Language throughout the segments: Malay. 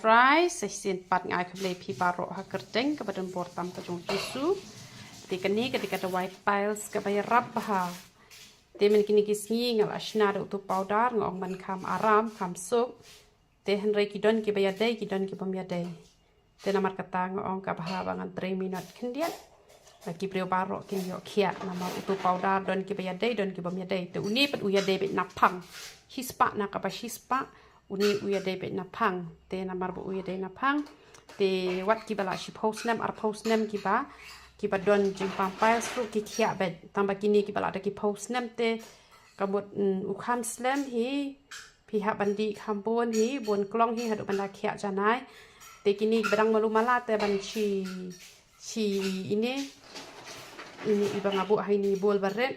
fries sesin pat ngai kable pi paro ha kerteng ke badan portam ke jong tisu tikani ketika the white piles ke bay rap ha te men kini kisngi ngal ashna do tu powder ngong man kam aram kam suk te henre kidon ki bay dai kidon ki pam dai te namar kata ngong ka bah bangan 3 minit kendian lagi beliau paro kin yo kia nama tu powder don ki bay dai don ki pam dai te uni pat uya dai bet napang hispa na ka ba hispa uni uya dai bet napang te namar bu uya dai napang te wat ki bala shi post nam ar post nam ki ba don jimpang piles ru ki kia bet tambah kini ki bala ada ki post nam te kabut ukhan slam hi pihak bandi kampun hi bon klong hi hadu banda kia janai te kini berang malu mala te ban chi ini ibang abu hai ni bol baret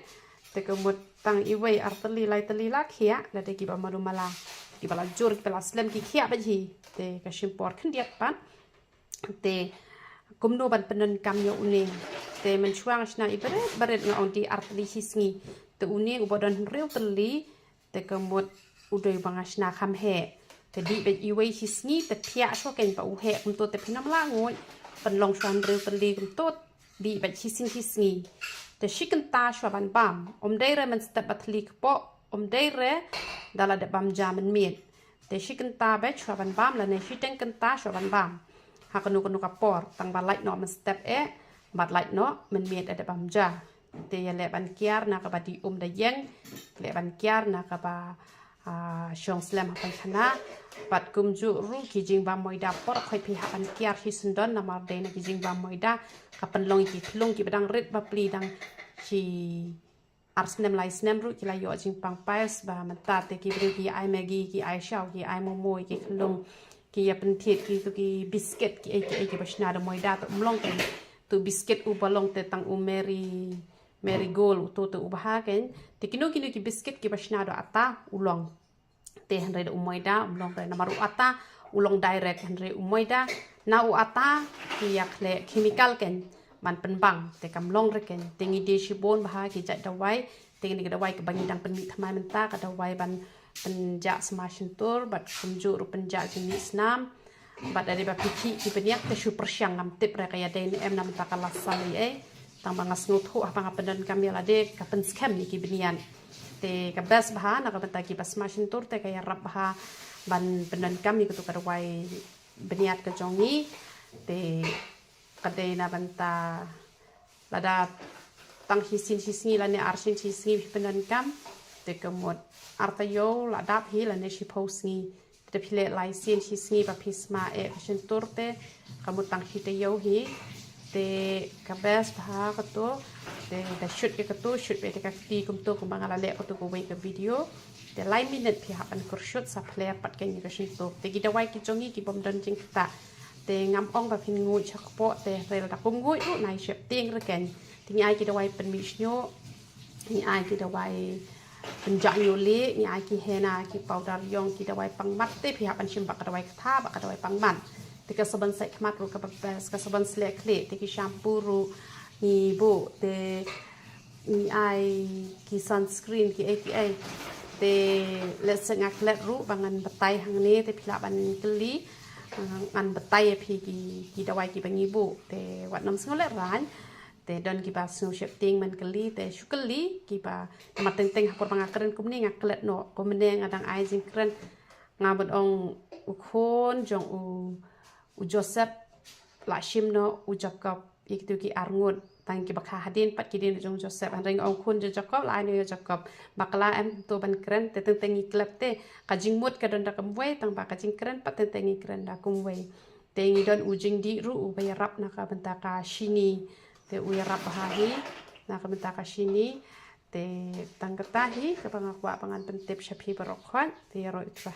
te kemut tang iwei arteli lai teli la kia la te ki ba malu mala ki bala jur ki bala slam ki kia ba hi te ka shimpor khendiat pan te kumno ban penen kam yo uni te men chuang shna baret ngong di arteli hisngi te uni ubodon rew teli te kemut udoi bangashna kham he te di bet iwei hisngi te pia so ken pa u he kum to te phinam la ngoi pan long shwan rew teli kum to di bet hisngi te shikan ta shwa ban bam dai re man step batli po dai re dala de bam jaman miet te shikan ta bet shwa ban bam la ne shiten kan ta shwa ban bam ha kanu kapor tang ba light no man step bat light no man miet de bam ja te ya le ban kiar na ka ba di da yeng le ban kiar na ka ba shong slam ha khana bat kumju ru ki jing ba moida por khoi pi ha ban kiar hi sundon na mar de na ki jing ba moida ka pan long ki thlung ki badang red ba pli dang ki arsnem lai snem ru ki la yo jing pang pais ba mata te ki bri ki ai maggi ki ai shao ki ai momo ki thlung ki ya pen thit ki tu ki biscuit ki ai ki bashna da moida to mlong ke tu biscuit u balong te tang u Mary Gold tu ubaha ken tikino kino ki biscuit ki bashna do ata ulong te hanre do umoida ulong re namaru ata ulong direct hanre umoida na u ata ki yakle chemical ken man penbang te kamlong re ken tingi de shibon baha ki jat dawai tingi ki dawai ke bangi dang penmi thamai menta ka dawai ban penja smashin tur bat kumju ru penja jenis nam bat dari ba pichi ki penyak te super syang ngam tip re kaya de em nam ta kala sali tang bangas nguthu apa ngapedan kami lade kapen scam ni ki benian te kabas baha na kabenta ki bas machine tur te kaya rap baha ban penan kami kutu kadawai beniat ke jongi te kadai na banta lada tang hisin lane arsin hisin penan kam te kemut artayo ladap hi lane shi posni te pile lai sin hisin ba pisma fashion tur te kamut tang hitayo hi te kabes baha kato te da shoot ke kato shoot be te ka ti kum to kum bangala le kato ko wei ke video te lai minute pi hapan kur shoot sa player pat ken ke shin to te gida wai ki jongi ki bom don jing ta te ngam ong ba phin ngui chak po te rel da kum ngui ru nai shep ting re ken ti ai ki da wai pen mi snyo ni ai ki da wai pen ja yo le ni ai ki hena ki powder yong ki da wai pang mat te pi hapan shim ba ka da wai tha ba ka da wai pang man te ka saban sai kmat ru ka bas ka saban slek le te ki shampoo ru ni bo te ni ai ki sunscreen ki ATA te let's ngak let ru bangan batai hang ni te phila ban kli an batai phi ki dawai ki bangi bu te wat nam sngole ran te don ki ba snu shep ting man kli te shukali ki ba ma teng teng hapor bangakren kumni ngak let no ko meneng adang ai jing kren ngabot ong ukhon jong u Joseph la shimno u Jacob iktu ki arngut tang ki bakha hadin pat ki din jong Joseph reng ong khun je Jacob la ne Jacob bakla em to ban kren te teng tengi klep te ka jingmut ka don da kumwei tang ba ka jing kren pat teng tengi kren da kumwei tengi don u jing di ru u bay rap na ka benta ka shini te u rap ha hi na ka benta ka shini te tang kata hi ka pangakwa pangan pentep shapi barokhan te ro itra